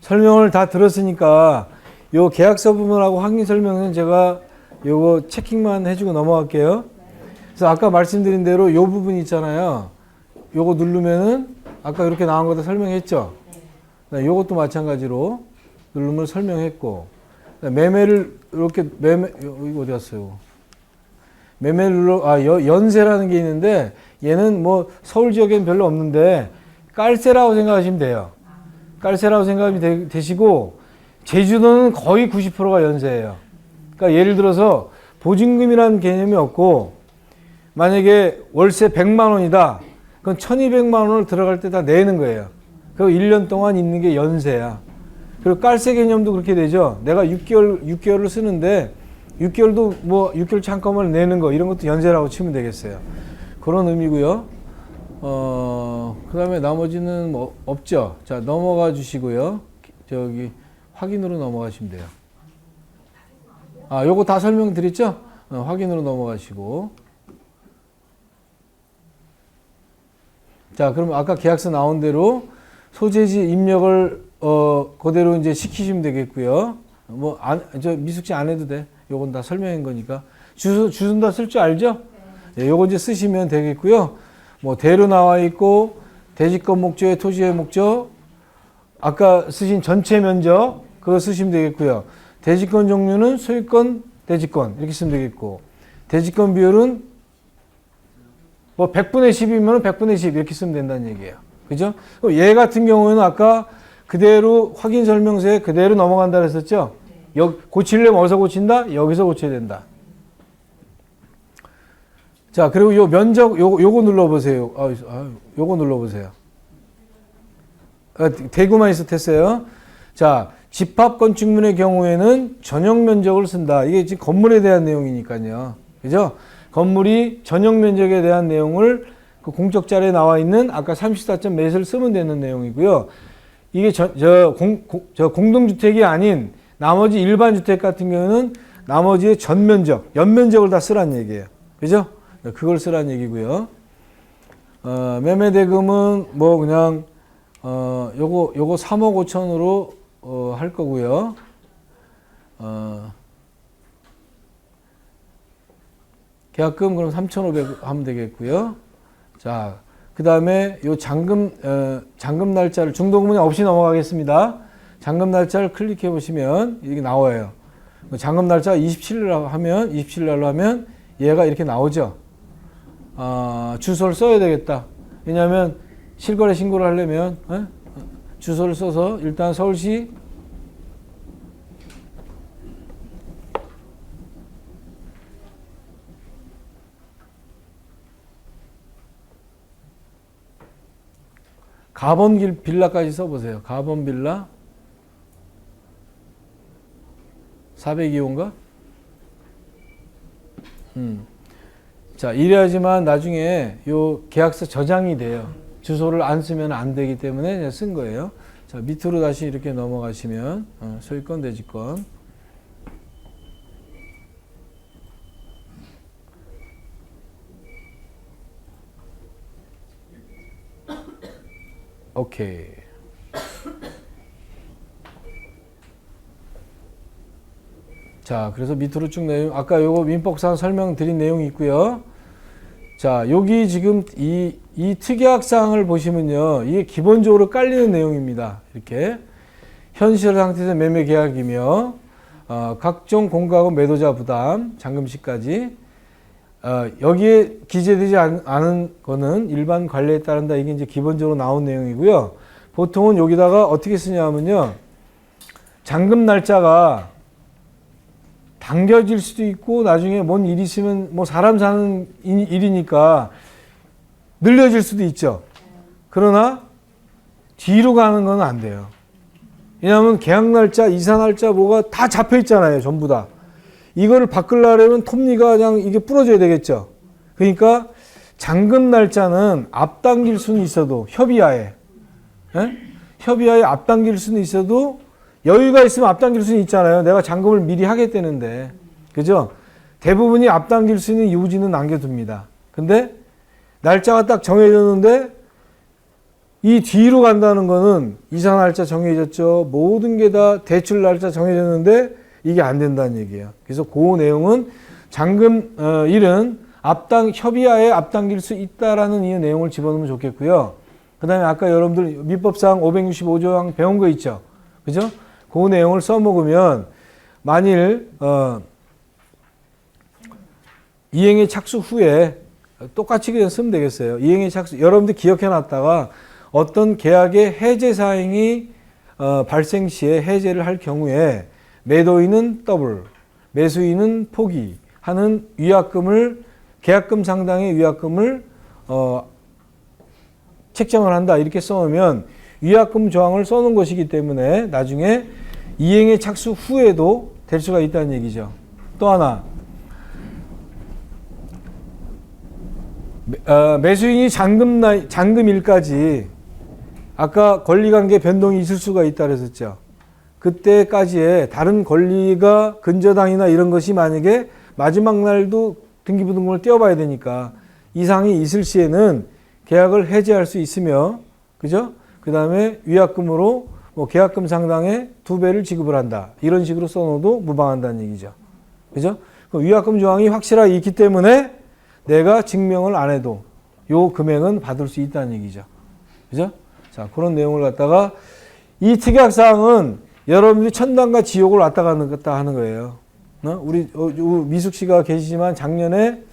설명을 다 들었으니까 요 계약서 부분하고 확인 설명은 제가 요거 체킹만 해주고 넘어갈게요. 그래서 아까 말씀드린 대로 요 부분 있잖아요. 요거 누르면은 아까 이렇게 나온 거다 설명했죠. 요것도 마찬가지로 누르면 설명했고, 매매를 이렇게 이거 어디 갔어요? 매매를 연세라는 게 있는데 얘는 뭐 서울 지역에는 별로 없는데 깔세라고 생각하시면 돼요. 깔세라고 생각이 되시고, 제주도는 거의 90%가 연세예요. 그러니까 예를 들어서 보증금이라는 개념이 없고, 만약에 월세 100만 원이다. 그건 1200만 원을 들어갈 때 다 내는 거예요. 그리고 1년 동안 있는 게 연세야. 그리고 깔세 개념도 그렇게 되죠. 내가 6개월을 쓰는데 6개월도 뭐 6개월 잠깐만 내는 거, 이런 것도 연세라고 치면 되겠어요. 그런 의미고요. 그 다음에 나머지는 뭐 없죠. 자, 넘어가 주시고요. 저기 확인으로 넘어가시면 돼요. 요거 다 설명드렸죠? 확인으로 넘어가시고. 자, 그럼 아까 계약서 나온 대로 소재지 입력을 그대로 이제 시키시면 되겠고요. 미숙지 안 해도 돼. 요건 다 설명한 거니까. 주소 다 쓸 줄 알죠? 네, 요거 이제 쓰시면 되겠고요. 뭐 대로 나와 있고, 대지권 목적의 토지의 목적, 아까 쓰신 전체 면적 그거 쓰시면 되겠고요. 대지권 종류는 소유권, 대지권 이렇게 쓰면 되겠고, 대지권 비율은 뭐 100분의 10이면 100분의 10 이렇게 쓰면 된다는 얘기예요. 그죠? 얘 같은 경우에는 아까 그대로 확인 설명서에 그대로 넘어간다 그랬었죠? 고치려면 어디서 고친다? 여기서 고쳐야 된다. 자, 그리고 요 면적, 요거 눌러보세요. 요거 눌러보세요. 대구만 있었어요. 자, 집합건축물의 경우에는 전용 면적을 쓴다. 이게 지금 건물에 대한 내용이니까요. 그죠? 건물이 전용 면적에 대한 내용을 그 공적 자료에 나와 있는 아까 34점 몇을 쓰면 되는 내용이고요. 이게 공동주택이 아닌 나머지 일반 주택 같은 경우는 나머지의 전면적, 연면적을 다 쓰라는 얘기예요. 그죠? 그걸 쓰라는 얘기고요. 매매대금은 뭐 그냥 요거 3억 5천으로 할 거고요. 계약금 그럼 3,500 하면 되겠고요. 자, 그 다음에 요 잠금 날짜를 중도금은 없이 넘어가겠습니다. 잠금 날짜를 클릭해 보시면 이게 나와요. 잠금 날짜 27일로 하면 얘가 이렇게 나오죠. 주소를 써야 되겠다. 왜냐하면 실거래 신고를 하려면 주소를 써서 일단 서울시 가범길 빌라까지 써보세요. 가범 빌라 402호인가? 자, 이래야지만 나중에 요 계약서 저장이 돼요. 주소를 안 쓰면 안 되기 때문에 그냥 쓴 거예요. 자, 밑으로 다시 이렇게 넘어가시면 소유권, 대지권. 오케이. 자, 그래서 밑으로 쭉 내용, 아까 요거 민법상 설명드린 내용이 있고요. 자, 여기 지금 이 특약사항을 보시면요. 이게 기본적으로 깔리는 내용입니다. 이렇게. 현실 상태에서 매매 계약이며, 각종 공가고 매도자 부담, 잔금시까지. 여기에 기재되지 않은 거는 일반 관례에 따른다. 이게 이제 기본적으로 나온 내용이고요. 보통은 여기다가 어떻게 쓰냐면요. 잔금 날짜가 당겨질 수도 있고, 나중에 뭔 일이 있으면 뭐 사람 사는 일이니까 늘려질 수도 있죠. 그러나 뒤로 가는 건 안 돼요. 왜냐하면 계약 날짜, 이사 날짜 뭐가 다 잡혀 있잖아요. 전부 다. 이거를 바꾸려면 톱니가 그냥 이게 부러져야 되겠죠. 그러니까 잔금 날짜는 앞당길 수는 있어도 협의하에 앞당길 수는 있어도 여유가 있으면 앞당길 수는 있잖아요. 내가 잔금을 미리 하겠다는데. 그죠? 대부분이 앞당길 수 있는 요지는 남겨둡니다. 근데 날짜가 딱 정해졌는데 이 뒤로 간다는 거는 이사 날짜 정해졌죠. 모든 게 다 대출 날짜 정해졌는데 이게 안 된다는 얘기예요. 그래서 그 내용은 잔금 일은 협의하에 앞당길 수 있다라는 이 내용을 집어넣으면 좋겠고요. 그 다음에 아까 여러분들 민법상 565조항 배운 거 있죠. 그죠? 그 내용을 써먹으면 만일 이행의 착수 후에 똑같이 그냥 쓰면 되겠어요. 이행의 착수, 여러분들 기억해놨다가 어떤 계약의 해제 사항이 발생 시에 해제를 할 경우에 매도인은 더블, 매수인은 포기하는 위약금을 계약금 상당의 위약금을 책정을 한다 이렇게 써놓으면 위약금 조항을 써놓은 것이기 때문에 나중에 이행의 착수 후에도 될 수가 있다는 얘기죠. 또 하나 매수인이 잔금일까지 아까 권리관계 변동이 있을 수가 있다 그랬었죠. 그때까지의 다른 권리가 근저당이나 이런 것이 만약에 마지막 날도 등기부등본을 떼어봐야 되니까 이상이 있을 시에는 계약을 해지할 수 있으며, 그죠? 그 다음에 위약금으로 계약금 상당의 2배를 지급을 한다. 이런 식으로 써놓어도 무방한다는 얘기죠. 그죠? 위약금 조항이 확실하게 있기 때문에 내가 증명을 안 해도 요 금액은 받을 수 있다는 얘기죠. 그죠? 자, 그런 내용을 갖다가 이 특약사항은 여러분들이 천당과 지옥을 왔다 갔다 하는 거예요. 우리 미숙 씨가 계시지만 작년에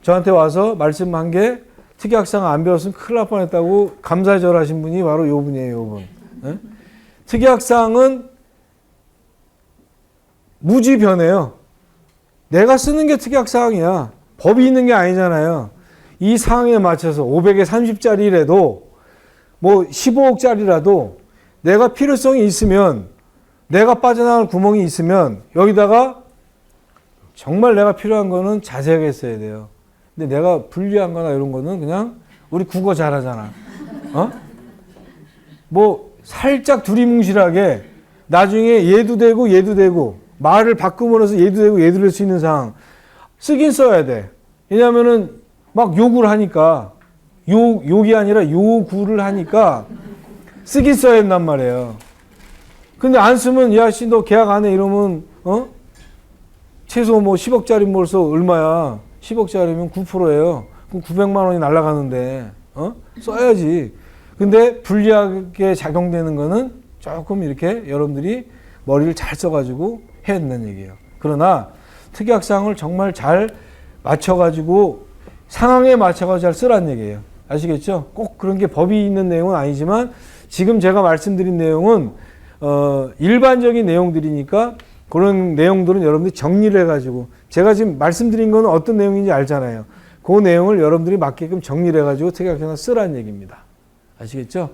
저한테 와서 말씀한 게 특약사항 안 배웠으면 큰일 날 뻔했다고 감사절 하신 분이 바로 요 분이에요. 요 분. 네? 특약사항은 무지 변해요. 내가 쓰는 게 특약사항이야. 법이 있는 게 아니잖아요. 이 사항에 맞춰서 500에 30짜리라도 뭐 15억짜리라도 내가 필요성이 있으면, 내가 빠져나갈 구멍이 있으면 여기다가 정말 내가 필요한 거는 자세하게 써야 돼요. 근데 내가 불리한 거나 이런 거는 그냥 우리 국어 잘하잖아. 뭐 살짝 두리뭉실하게 나중에 얘도 되고 말을 바꿈으로써 얘도 되고 얘도 될 수 있는 상황 쓰긴 써야 돼. 왜냐면은 막 욕을 하니까 욕이 아니라 요구를 하니까 쓰긴 써야 된단 말이에요. 근데 안 쓰면 야 씨 너 계약 안 해 이러면 최소 뭐 10억짜리 몰서 얼마야? 10억짜리면 9%예요. 그럼 900만 원이 날아가는데 써야지. 근데 불리하게 작용되는 거는 조금 이렇게 여러분들이 머리를 잘 써가지고 해야 된다는 얘기예요. 그러나 특약사항을 정말 잘 맞춰가지고 상황에 맞춰가지고 잘 쓰라는 얘기예요. 아시겠죠? 꼭 그런 게 법이 있는 내용은 아니지만 지금 제가 말씀드린 내용은 일반적인 내용들이니까 그런 내용들은 여러분들이 정리를 해가지고 제가 지금 말씀드린 거는 어떤 내용인지 알잖아요. 그 내용을 여러분들이 맞게끔 정리를 해가지고 특약사항을 쓰라는 얘기입니다. 아시겠죠?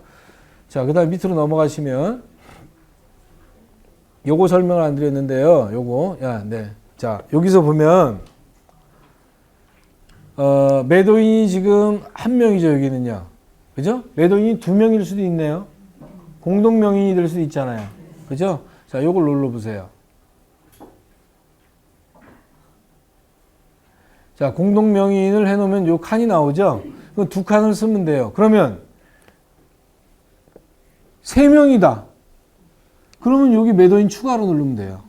자, 그 다음 밑으로 넘어가시면 요거 설명을 안 드렸는데요. 요거 네. 자, 여기서 보면 매도인이 지금 한 명이죠. 여기는요. 그죠? 매도인이 2명일 수도 있네요. 공동명의인이 될 수도 있잖아요. 그죠? 자, 요걸 눌러보세요. 자, 공동명의인을 해놓으면 요 칸이 나오죠? 그 2칸을 쓰면 돼요. 그러면 3명이다. 그러면 여기 매도인 추가로 누르면 돼요.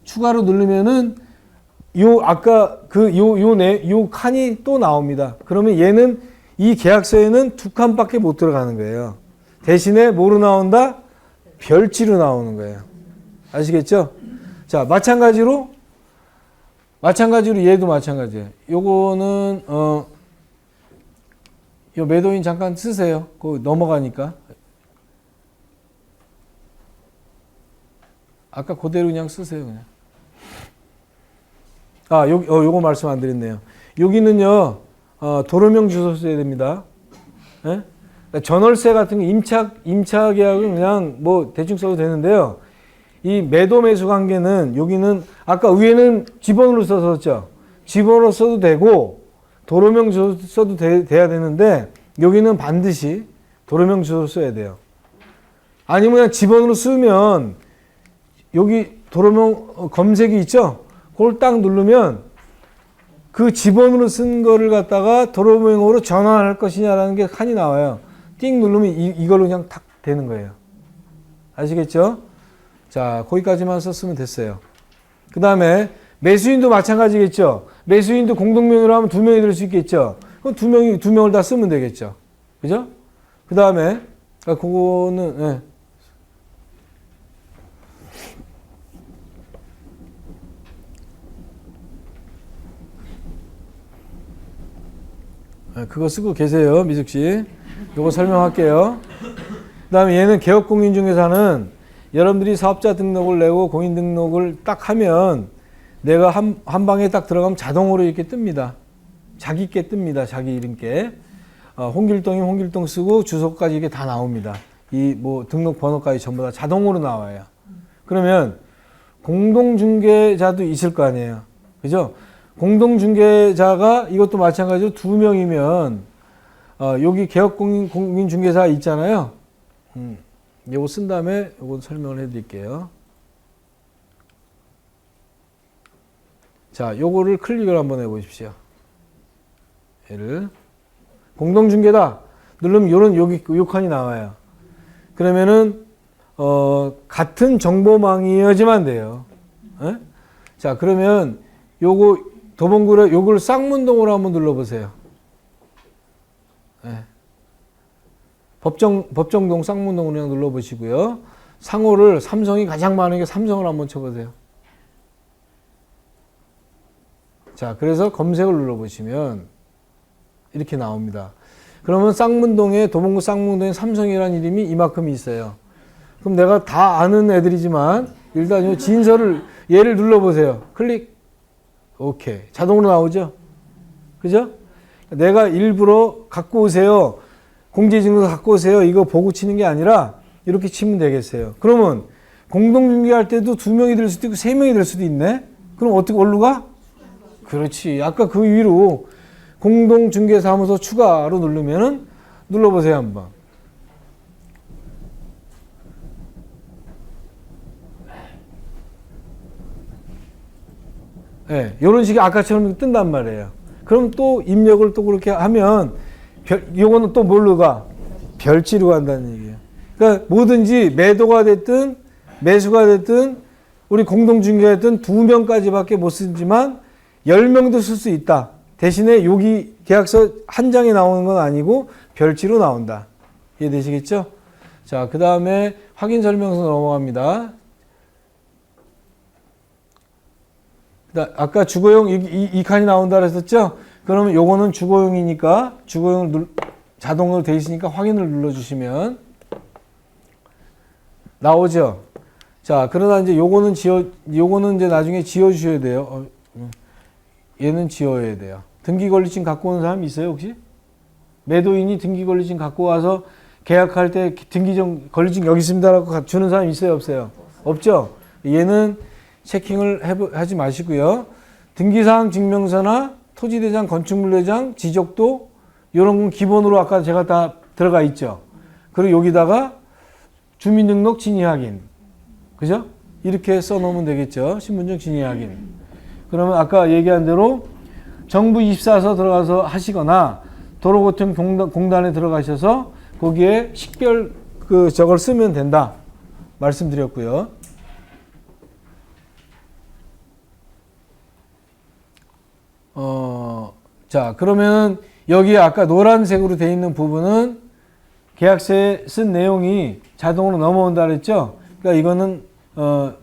추가로 누르면은 아까 요 칸이 또 나옵니다. 그러면 얘는 이 계약서에는 2칸밖에 못 들어가는 거예요. 대신에 뭐로 나온다? 별지로 나오는 거예요. 아시겠죠? 자, 마찬가지로 얘도 마찬가지예요. 요거는 요 매도인 잠깐 쓰세요. 그거 넘어가니까. 아까 그대로 그냥 쓰세요, 그냥. 요거 말씀 안 드렸네요. 여기는요, 도로명 주소 써야 됩니다. 예? 전월세 같은 거 임차 계약은 그냥 뭐 대충 써도 되는데요. 이 매도 매수 관계는 여기는 아까 위에는 지번으로 썼었죠. 지번으로 써도 되고 도로명 주소 써도 돼야 되는데 여기는 반드시 도로명 주소 써야 돼요. 아니면 그냥 지번으로 쓰면 여기 도로명 검색이 있죠? 그걸 딱 누르면 그 지번으로 쓴 거를 갖다가 도로명으로 전환할 것이냐라는 게 칸이 나와요. 띵 누르면 이걸로 그냥 탁 되는 거예요. 아시겠죠? 자, 거기까지만 썼으면 됐어요. 그 다음에 매수인도 마찬가지겠죠. 매수인도 공동명의로 하면 2명이 될 수 있겠죠. 그럼 2명을 다 쓰면 되겠죠. 그죠? 그 다음에 그거는 그거 쓰고 계세요, 미숙 씨. 요거 설명할게요. 그 다음에 얘는 개업공인중개사는 여러분들이 사업자 등록을 내고 공인 등록을 딱 하면 내가 한 방에 딱 들어가면 자동으로 이렇게 뜹니다. 자기께 뜹니다. 자기 이름께. 홍길동이면 홍길동 쓰고 주소까지 이게 다 나옵니다. 이 뭐 등록 번호까지 전부 다 자동으로 나와요. 그러면 공동중개자도 있을 거 아니에요. 그죠? 공동중개자가 이것도 마찬가지로 2명이면 여기 개업공인중개사 있잖아요. 요거 쓴 다음에 요거 설명을 해드릴게요. 자, 요거를 클릭을 한번 해보십시오. 얘를 공동중개다 누르면 요런 요 칸이 나와요. 그러면은 같은 정보망이어야지만 돼요. 에? 자, 그러면 요거 도봉구래 요걸 쌍문동으로 한번 눌러보세요. 예. 법정동 쌍문동으로 그냥 눌러보시고요. 상호를 삼성이 가장 많은 게 삼성을 한번 쳐보세요. 자, 그래서 검색을 눌러보시면 이렇게 나옵니다. 그러면 쌍문동에 도봉구 쌍문동에 삼성이라는 이름이 이만큼이 있어요. 그럼 내가 다 아는 애들이지만 일단 이 진서를 얘를 눌러보세요. 클릭. 오케이. 자동으로 나오죠? 그죠? 내가 일부러 갖고 오세요. 공제증서 갖고 오세요. 이거 보고 치는 게 아니라 이렇게 치면 되겠어요. 그러면 공동중개할 때도 2명이 될 수도 있고 3명이 될 수도 있네? 그럼 어떻게 어디로 가? 그렇지. 아까 그 위로 공동중개사무소 추가로 누르면은 눌러보세요. 한번. 네, 이런 식의 아까처럼 뜬단 말이에요. 그럼 또 입력을 또 그렇게 하면 요거는 또 뭘로 가? 별지로 간다는 얘기예요. 그러니까 뭐든지 매도가 됐든 매수가 됐든 우리 공동중개가 됐든 2명까지밖에 못 쓰지만 10명도 쓸 수 있다. 대신에 여기 계약서 한 장에 나오는 건 아니고 별지로 나온다. 이해되시겠죠? 자, 그 다음에 확인 설명서 넘어갑니다. 아까 주거용 이 칸이 나온다 그랬었죠? 그러면 요거는 주거용이니까 주거용을 자동으로 돼 있으니까 확인을 눌러주시면 나오죠. 자, 그러나 이제 요거는 이제 나중에 지워주셔야 돼요. 얘는 지워야 돼요. 등기권리증 갖고 오는 사람 있어요, 혹시? 매도인이 등기권리증 갖고 와서 계약할 때 권리증 여기 있습니다라고 주는 사람 있어요, 없어요? 없죠? 얘는 체킹을 하지 마시고요. 등기사항 증명서나 토지대장, 건축물대장, 지적도 이런 건 기본으로 아까 제가 다 들어가 있죠. 그리고 여기다가 주민등록 진위 확인. 그죠? 이렇게 써놓으면 되겠죠. 신분증 진위 확인. 그러면 아까 얘기한 대로 정부 24서 들어가서 하시거나 도로교통공단에 들어가셔서 거기에 식별 저걸 쓰면 된다. 말씀드렸고요. 자, 그러면 여기 아까 노란색으로 되어 있는 부분은 계약서에 쓴 내용이 자동으로 넘어온다 그랬죠? 그러니까 이거는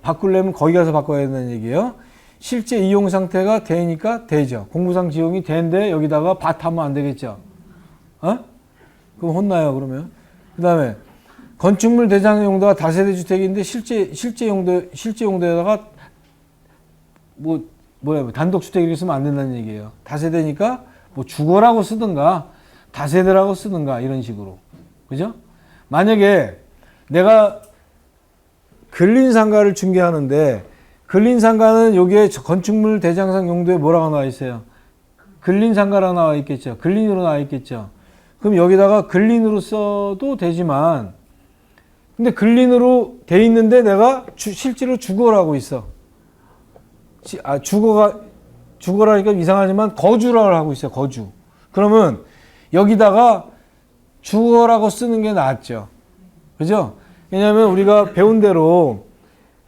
바꾸려면 거기 가서 바꿔야 된다는 얘기예요. 실제 이용 상태가 되니까 되죠. 공구상 지용이 되는데 여기다가 밭하면 안 되겠죠. 그럼 혼나요, 그러면. 그 다음에 건축물 대장 용도가 다세대 주택인데 실제 용도에다가 단독 주택 이렇게 쓰면 안 된다는 얘기예요. 다세대니까 뭐 주거라고 쓰든가 다세대라고 쓰든가 이런 식으로. 그죠? 만약에 내가 근린상가를 중개하는데 근린상가는 여기에 건축물 대장상 용도에 뭐라고 나와 있어요? 근린상가라고 나와 있겠죠. 근린으로 나와 있겠죠. 그럼 여기다가 근린으로 써도 되지만 근데 근린으로 돼 있는데 내가 실제로 주거라고 있어. 주거라니까 이상하지만 거주라고 하고 있어요. 거주. 그러면 여기다가 주거라고 쓰는 게 낫죠. 그죠? 왜냐하면 우리가 배운 대로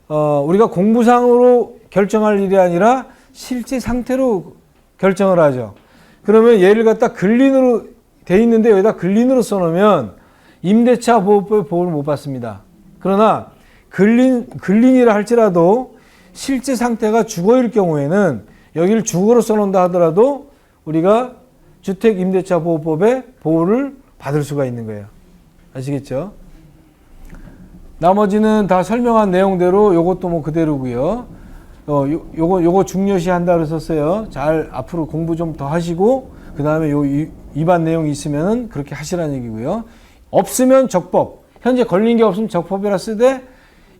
우리가 공부상으로 결정할 일이 아니라 실제 상태로 결정을 하죠. 그러면 얘를 갖다 근린으로 돼 있는데 여기다 근린으로 써놓으면 임대차 보호법의 보호를 못 받습니다. 그러나 근린이라 할지라도 실제 상태가 주거일 경우에는 여기를 주거로 써놓는다 하더라도 우리가 주택임대차보호법의 보호를 받을 수가 있는 거예요. 아시겠죠? 나머지는 다 설명한 내용대로 요것도 뭐 그대로고요. 요거 중요시 한다 그랬었어요. 잘 앞으로 공부 좀 더 하시고 그 다음에 요 위반 내용이 있으면은 그렇게 하시라는 얘기고요. 없으면 적법. 현재 걸린 게 없으면 적법이라 쓰되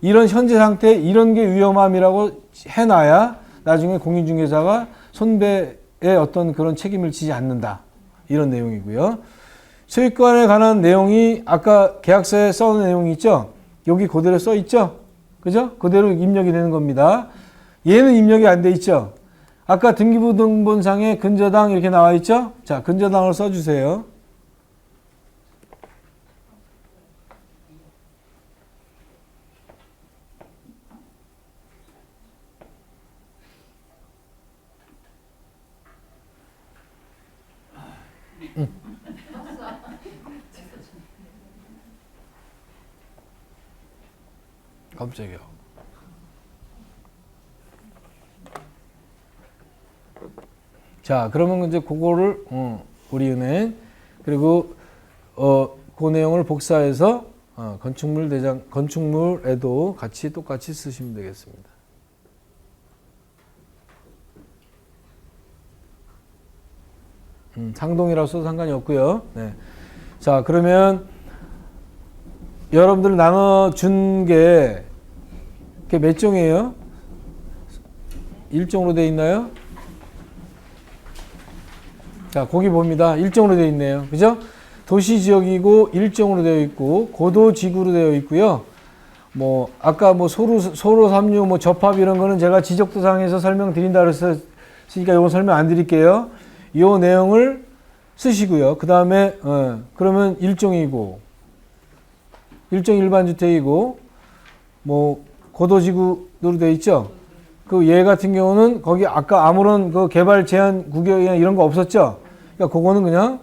이런 현재 상태 이런 게 위험함이라고 해놔야 나중에 공인중개사가 손배의 어떤 그런 책임을 지지 않는다. 이런 내용이고요. 소유권에 관한 내용이 아까 계약서에 써놓은 내용이 있죠. 여기 그대로 써 있죠. 그죠? 그대로 입력이 되는 겁니다. 얘는 입력이 안 돼 있죠. 아까 등기부등본상에 근저당 이렇게 나와 있죠. 자, 근저당을 써주세요. 깜짝이야. 자, 그러면 이제 그거를 우리 은행 그리고 그 내용을 복사해서 건축물에도 같이 똑같이 쓰시면 되겠습니다. 상동이라고 써도 상관이 없고요. 네. 자, 그러면 여러분들 나눠준 게 몇 종이에요? 1종으로 되어 있나요? 자, 거기 봅니다. 1종으로 되어 있네요. 그죠? 도시지역이고 1종으로 되어 있고 고도지구로 되어 있고요. 뭐 아까 뭐 소로 삼류 뭐 접합 이런 거는 제가 지적도상에서 설명드린다 그랬으니까 이건 설명 안 드릴게요. 이 내용을 쓰시고요. 그 다음에 그러면 1종이고 1종 일반주택이고 뭐 고도지구로 되어 있죠. 그 얘 같은 경우는 거기 아까 아무런 그 개발 제한 구역이나 이런 거 없었죠. 그러니까 그거는 그냥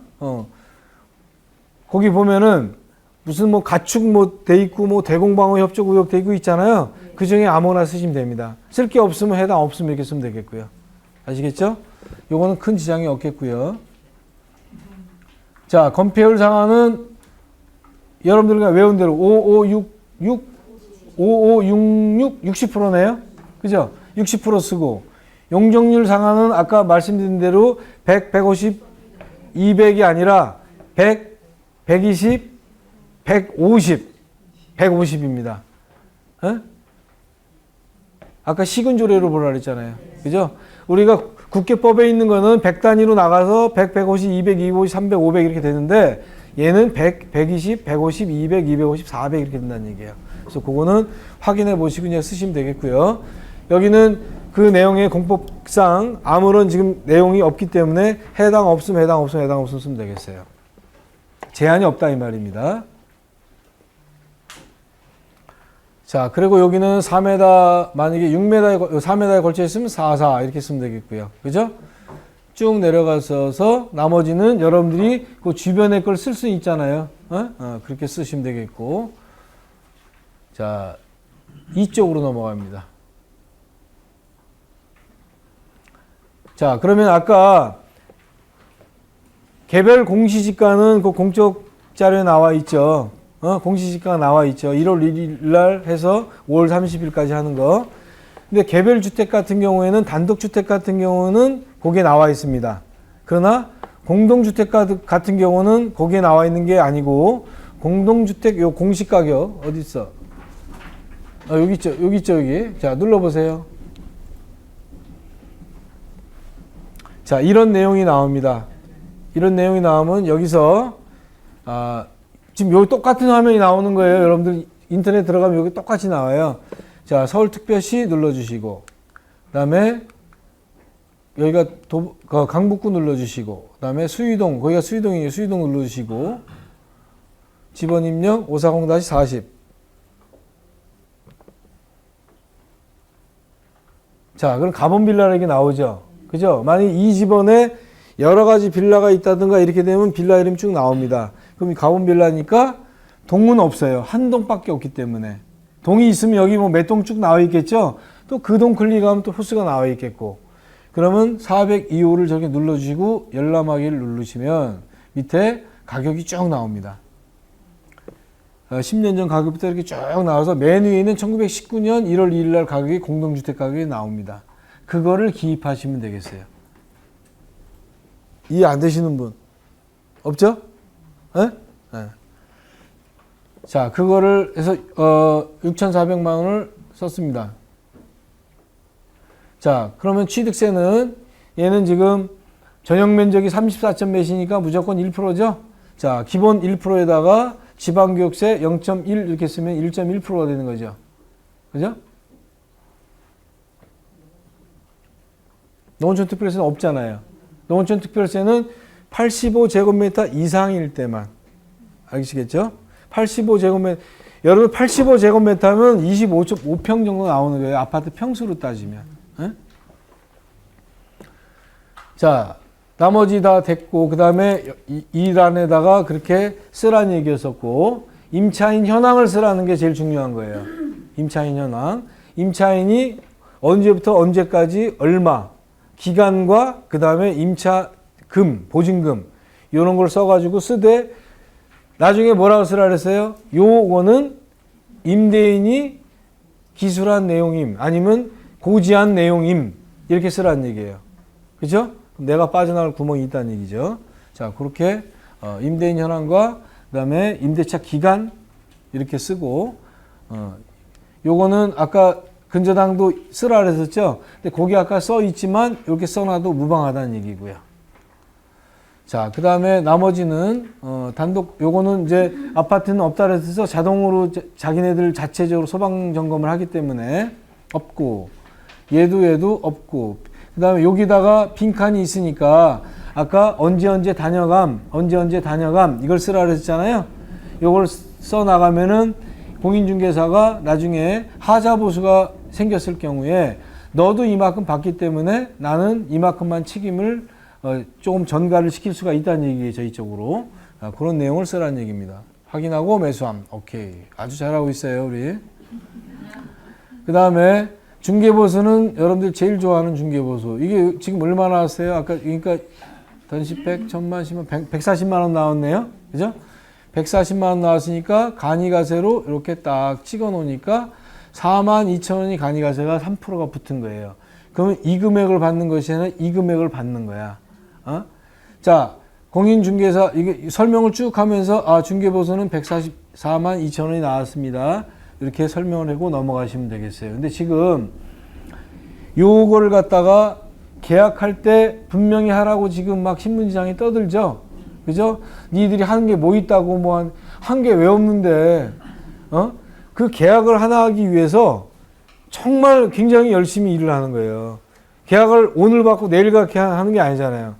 거기 보면은 무슨 뭐 가축 뭐 돼 있고 뭐 대공방어 협조구역 돼 있고 있잖아요. 그 중에 아무나 쓰시면 됩니다. 쓸 게 없으면 해당 없으면 이렇게 쓰면 되겠고요. 아시겠죠? 요거는 큰 지장이 없겠고요. 자, 건폐율 상한은 여러분들이 외운 대로 5566 60%네요. 그죠? 60% 쓰고 용적률 상한은 아까 말씀드린 대로 100, 150, 200이 아니라 100, 120, 150, 150입니다. 에? 아까 시군조례로 보라 그랬잖아요. 그죠? 우리가 국계법에 있는 거는 100 단위로 나가서 100, 150, 200, 250, 300, 500 이렇게 되는데 얘는 100, 120, 150, 200, 250, 400 이렇게 된다는 얘기예요. 그래서 그거는 확인해 보시고 그냥 쓰시면 되겠고요. 여기는 그 내용의 공법상 아무런 지금 내용이 없기 때문에 해당 없으면 쓰면 되겠어요. 제한이 없다 이 말입니다. 자, 그리고 여기는 4m, 만약에 4m에 걸쳐 있으면 4 이렇게 쓰면 되겠고요. 그죠? 쭉 내려가서 나머지는 여러분들이 그 주변의 걸 쓸 수 있잖아요. 그렇게 쓰시면 되겠고. 자, 이쪽으로 넘어갑니다. 자, 그러면 아까 개별 공시지가는 그 공적 자료에 나와 있죠. 공시지가가 나와 있죠. 1월 1일 날 해서 5월 30일까지 하는 거. 근데 개별 주택 같은 경우에는 단독주택 같은 경우는 거기에 나와 있습니다. 그러나 공동주택 같은 경우는 거기에 나와 있는 게 아니고 공동주택 요 공시가격 어디 있어? 여기 있죠. 여기. 자, 눌러보세요. 자, 이런 내용이 나옵니다. 이런 내용이 나오면 여기서 지금 여기 똑같은 화면이 나오는 거예요. 여러분들 인터넷 들어가면 여기 똑같이 나와요. 자, 서울특별시 눌러주시고 그 다음에 여기가 강북구 눌러주시고 그 다음에 수유동, 거기가 수유동이에요. 수유동 눌러주시고 집원 입력 540-40. 자, 그럼 가본 빌라라는 게 나오죠. 그죠? 만약 이 집원에 여러 가지 빌라가 있다든가 이렇게 되면 빌라 이름이 쭉 나옵니다. 그럼 이 가본 빌라니까 동은 없어요. 한 동밖에 없기 때문에. 동이 있으면 여기 뭐 몇 동 쭉 나와 있겠죠? 또 그 동 클릭하면 또 호수가 나와 있겠고. 그러면 402호를 저렇게 눌러주시고 열람하기를 누르시면 밑에 가격이 쭉 나옵니다. 10년 전 가격부터 이렇게 쭉 나와서 맨 위에 있는 1919년 1월 2일 날 가격이 공동주택 가격이 나옵니다. 그거를 기입하시면 되겠어요. 이해 안 되시는 분 없죠? 네? 네. 자, 그거를 해서 6,400만 원을 썼습니다. 자, 그러면 취득세는 얘는 지금 전용 면적이 34점 몇이니까 무조건 1%죠? 자, 기본 1%에다가 지방교육세 0.1 이렇게 쓰면 1.1%가 되는 거죠. 그죠? 농어촌 특별세는 없잖아요. 농어촌 특별세는 85제곱미터 이상일 때만. 알겠시겠죠? 85제곱미터. 여러분 85제곱미터 하면 25.5평 정도 나오는 거예요. 아파트 평수로 따지면. 에? 자, 나머지 다 됐고, 그 다음에 이 란에다가 그렇게 쓰라는 얘기였었고, 임차인 현황을 쓰라는 게 제일 중요한 거예요. 임차인 현황. 임차인이 언제부터 언제까지 얼마, 기간과 그 다음에 임차금, 보증금, 이런 걸 써가지고 쓰되, 나중에 뭐라고 쓰라 그랬어요? 요거는 임대인이 기술한 내용임, 아니면 고지한 내용임, 이렇게 쓰라는 얘기예요. 그죠? 내가 빠져나갈 구멍이 있다는 얘기죠. 자, 그렇게 임대인 현황과 그다음에 임대차 기간 이렇게 쓰고 요거는 아까 근저당도 쓰라 그랬었죠. 근데 거기 아까 써 있지만 이렇게 써놔도 무방하다는 얘기고요. 자, 그다음에 나머지는 단독 요거는 이제 아파트는 없다 그래서 자동으로 자기네들 자체적으로 소방 점검을 하기 때문에 없고 얘도 없고 그 다음에 여기다가 빈칸이 있으니까 아까 언제 다녀감 이걸 쓰라 그랬잖아요. 이걸 써 나가면은 공인중개사가 나중에 하자보수가 생겼을 경우에 너도 이만큼 받기 때문에 나는 이만큼만 책임을 조금 전가를 시킬 수가 있다는 얘기예요. 저희 쪽으로. 그런 내용을 쓰라는 얘기입니다. 확인하고 매수함. 오케이. 아주 잘하고 있어요. 우리. 그 다음에 중개보수는 여러분들 제일 좋아하는 중개보수. 이게 지금 얼마 나왔어요? 아까, 그러니까, 던시 100, 1000만, 10만, 140만 원 나왔네요? 그죠? 140만 원 나왔으니까 간이가세로 이렇게 딱 찍어 놓으니까 42,000원이 간이가세가 3%가 붙은 거예요. 그러면 이 금액을 받는 것이 아니라 이 금액을 받는 거야. 자, 공인중개사, 이게 설명을 쭉 하면서, 중개보수는 144만2천원이 나왔습니다. 이렇게 설명을 하고 넘어가시면 되겠어요. 근데 지금 요거를 갖다가 계약할 때 분명히 하라고 지금 막 신문지장에 떠들죠. 그죠? 니들이 하는 게 뭐 있다고 뭐 한 게 왜 없는데 그 계약을 하나 하기 위해서 정말 굉장히 열심히 일을 하는 거예요. 계약을 오늘 받고 내일 갖게 하는 게 아니잖아요.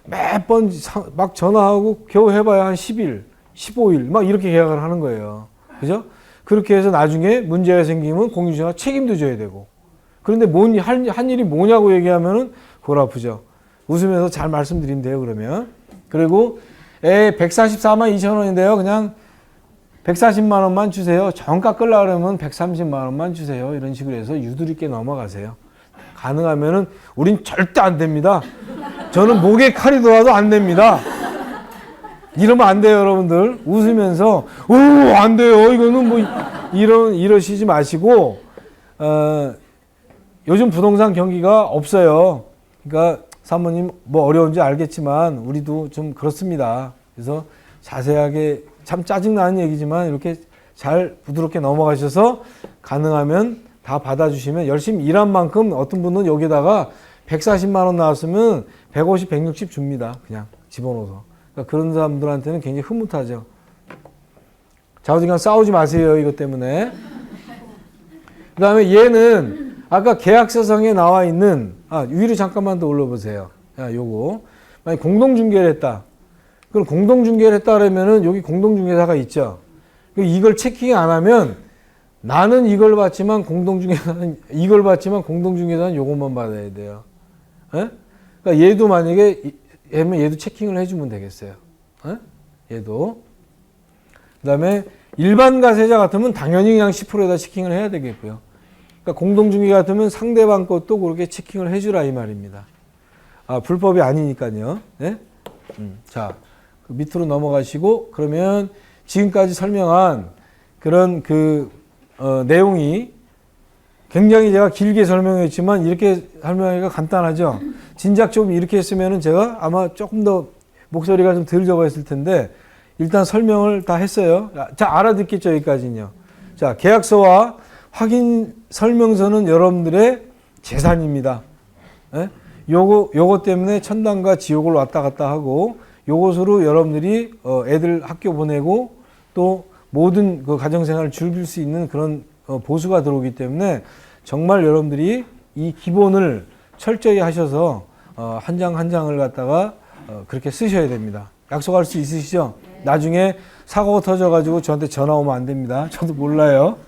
몇 번 막 전화하고 겨우 해봐야 한 10일, 15일 막 이렇게 계약을 하는 거예요. 그죠? 그렇게 해서 나중에 문제가 생기면 공인중개사가 책임도 져야 되고. 그런데 한 일이 뭐냐고 얘기하면은 골 아프죠. 웃으면서 잘 말씀드린대요, 그러면. 그리고 144만 2천 원인데요. 그냥 140만 원만 주세요. 정가 끌라 그러면 130만 원만 주세요. 이런 식으로 해서 유도리 있게 넘어가세요. 가능하면은 우린 절대 안 됩니다. 저는 목에 칼이 들어와도 안 됩니다. 이러면 안 돼요, 여러분들. 웃으면서, 안 돼요. 이거는 뭐, 이러시지 마시고, 요즘 부동산 경기가 없어요. 그러니까 사모님 뭐 어려운지 알겠지만, 우리도 좀 그렇습니다. 그래서 자세하게, 참 짜증나는 얘기지만, 이렇게 잘 부드럽게 넘어가셔서, 가능하면 다 받아주시면, 열심히 일한 만큼 어떤 분은 여기다가 140만원 나왔으면 150, 160 줍니다. 그냥 집어넣어서. 그러니까 그런 사람들한테는 굉장히 흐뭇하죠. 좌우지간 싸우지 마세요. 이것 때문에. 그 다음에 얘는 아까 계약서상에 나와 있는 위로 잠깐만 더 올려보세요. 요거 만약 공동중개를 했다. 그럼 공동중개를 했다 그러면은 여기 공동중개사가 있죠. 이걸 체킹 안 하면 나는 이걸 받지만 공동중개사는 이걸 받지만 공동중개사는 요것만 받아야 돼요. 예? 그러니까 얘도 만약에 얘도 체킹을 해주면 되겠어요. 예? 얘도. 그다음에 일반 가세자 같으면 당연히 그냥 10%에다 체킹을 해야 되겠고요. 그러니까 공동중개 같으면 상대방 것도 그렇게 체킹을 해주라 이 말입니다. 아, 불법이 아니니까요. 네? 자, 그 밑으로 넘어가시고 그러면 지금까지 설명한 그런 내용이 굉장히 제가 길게 설명했지만 이렇게 설명하기가 간단하죠. 진작 좀 이렇게 했으면 제가 아마 조금 더 목소리가 좀 덜 적어있을 텐데 일단 설명을 다 했어요. 자, 알아듣겠죠, 여기까지는요. 자, 계약서와 확인 설명서는 여러분들의 재산입니다. 예? 요거 때문에 천당과 지옥을 왔다 갔다 하고 요것으로 여러분들이 애들 학교 보내고 또 모든 그 가정생활을 즐길 수 있는 그런 보수가 들어오기 때문에 정말 여러분들이 이 기본을 철저히 하셔서 한 장 한 장을 갖다가 그렇게 쓰셔야 됩니다. 약속할 수 있으시죠? 나중에 사고가 터져가지고 저한테 전화 오면 안 됩니다. 저도 몰라요.